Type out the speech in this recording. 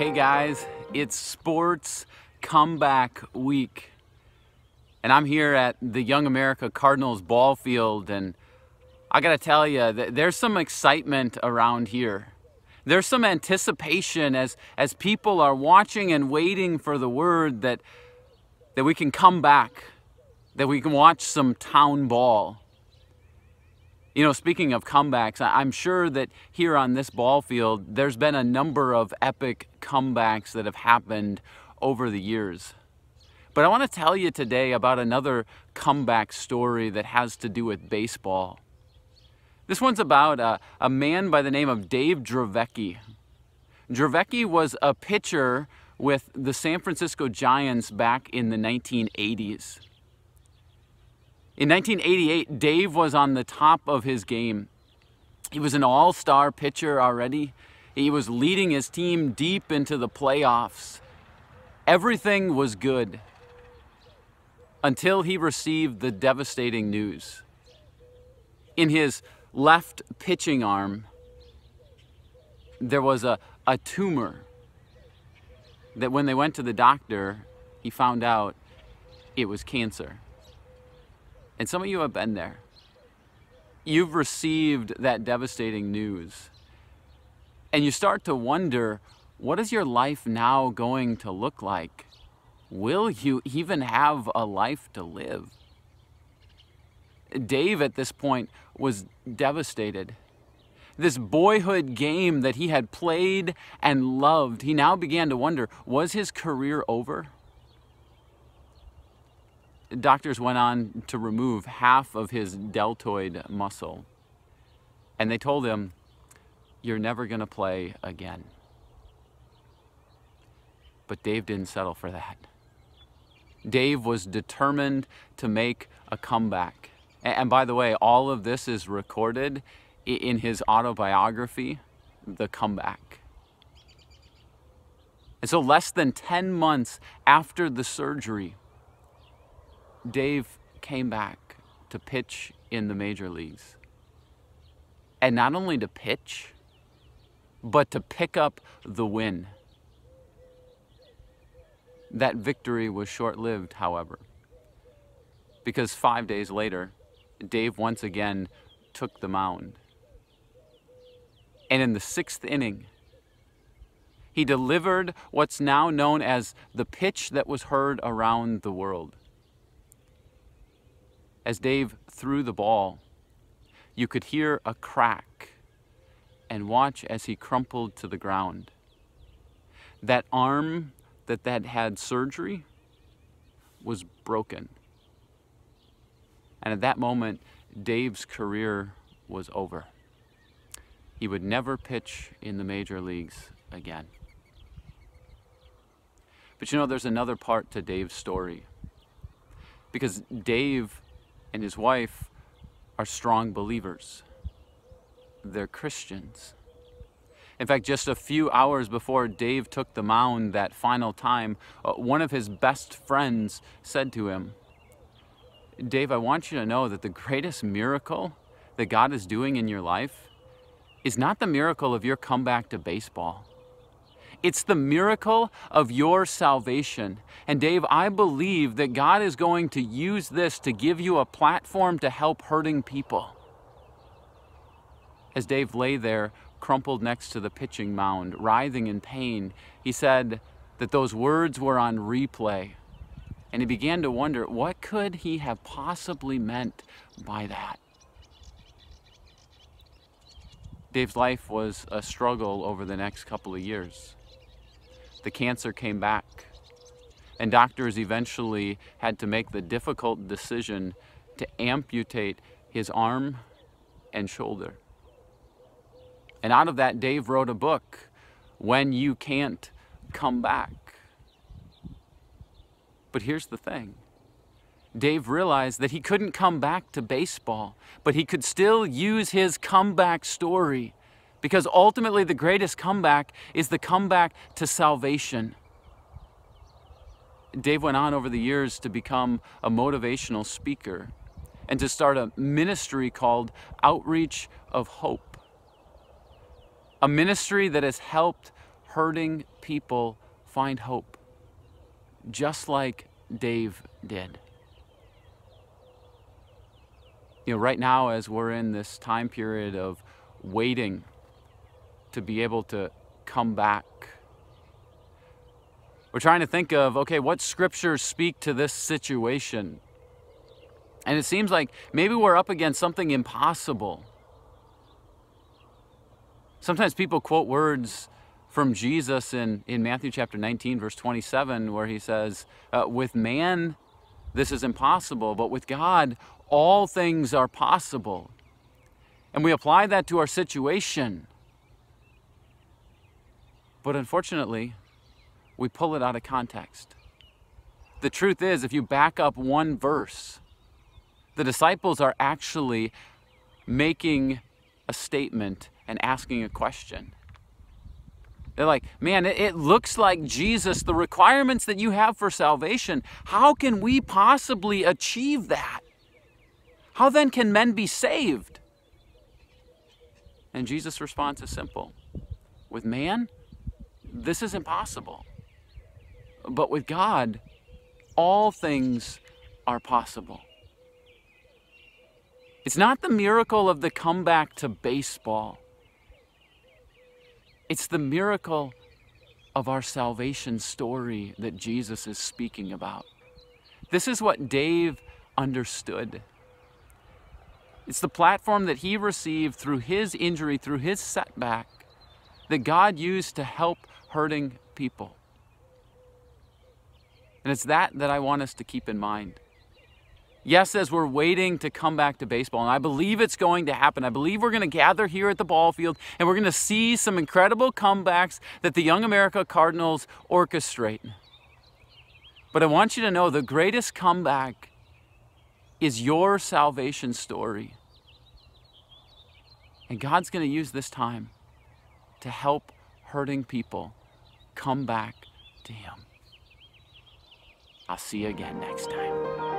Hey guys, it's sports comeback week. And I'm here at the Young America Cardinals ball field, and I gotta tell you, there's some excitement around here. There's some anticipation as people are watching and waiting for the word that we can come back, that we can watch some town ball. You know, speaking of comebacks, I'm sure that here on this ball field, there's been a number of epic comebacks that have happened over the years. But I want to tell you today about another comeback story that has to do with baseball. This one's about a man by the name of Dave Dravecky. Dravecky was a pitcher with the San Francisco Giants back in the 1980s. In 1988, Dave was on the top of his game. He was an all-star pitcher already. He was leading his team deep into the playoffs. Everything was good until he received the devastating news. In his left pitching arm, there was a tumor that when they went to the doctor, he found out it was cancer. And some of you have been there. You've received that devastating news. And you start to wonder, what is your life now going to look like? Will you even have a life to live? Dave at this point was devastated. This boyhood game that he had played and loved, he now began to wonder, was his career over? Doctors went on to remove half of his deltoid muscle. And they told him, you're never going to play again. But Dave didn't settle for that. Dave was determined to make a comeback. And by the way, all of this is recorded in his autobiography, The Comeback. And so less than 10 months after the surgery, Dave came back to pitch in the major leagues. And not only to pitch, but to pick up the win. That victory was short-lived, however, because 5 days later, Dave once again took the mound. And in the 6th inning, he delivered what's now known as the pitch that was heard around the world. As Dave threw the ball, you could hear a crack and watch as he crumpled to the ground. That arm that had surgery was broken. And at that moment, Dave's career was over. He would never pitch in the major leagues again. But you know, there's another part to Dave's story. Because Dave and his wife are strong believers. They're Christians. In fact, just a few hours before Dave took the mound that final time, one of his best friends said to him, Dave, I want you to know that the greatest miracle that God is doing in your life is not the miracle of your comeback to baseball. It's the miracle of your salvation. And Dave, I believe that God is going to use this to give you a platform to help hurting people. As Dave lay there, crumpled next to the pitching mound, writhing in pain, he said that those words were on replay. And he began to wonder, what could he have possibly meant by that? Dave's life was a struggle over the next couple of years. The cancer came back, and doctors eventually had to make the difficult decision to amputate his arm and shoulder. And out of that, Dave wrote a book, When You Can't Come Back. But here's the thing. Dave realized that he couldn't come back to baseball, but he could still use his comeback story, because ultimately the greatest comeback is the comeback to salvation. Dave went on over the years to become a motivational speaker and to start a ministry called Outreach of Hope. A ministry that has helped hurting people find hope, just like Dave did. You know, right now, as we're in this time period of waiting to be able to come back, we're trying to think of, okay, what scriptures speak to this situation? And it seems like maybe we're up against something impossible. Sometimes people quote words from Jesus in Matthew chapter 19, verse 27, where he says, with man, this is impossible, but with God, all things are possible. And we apply that to our situation. But unfortunately, we pull it out of context. The truth is, if you back up one verse, the disciples are actually making a statement and asking a question. They're like, man, it looks like Jesus, the requirements that you have for salvation, how can we possibly achieve that? How then can men be saved? And Jesus' response is simple. With man, this is impossible. But with God, all things are possible. It's not the miracle of the comeback to baseball. It's the miracle of our salvation story that Jesus is speaking about. This is what Dave understood. It's the platform that he received through his injury, through his setback, that God used to help hurting people. And it's that I want us to keep in mind. Yes, as we're waiting to come back to baseball, and I believe it's going to happen. I believe we're going to gather here at the ball field, and we're going to see some incredible comebacks that the Young America Cardinals orchestrate. But I want you to know the greatest comeback is your salvation story. And God's going to use this time to help hurting people come back to Him. I'll see you again next time.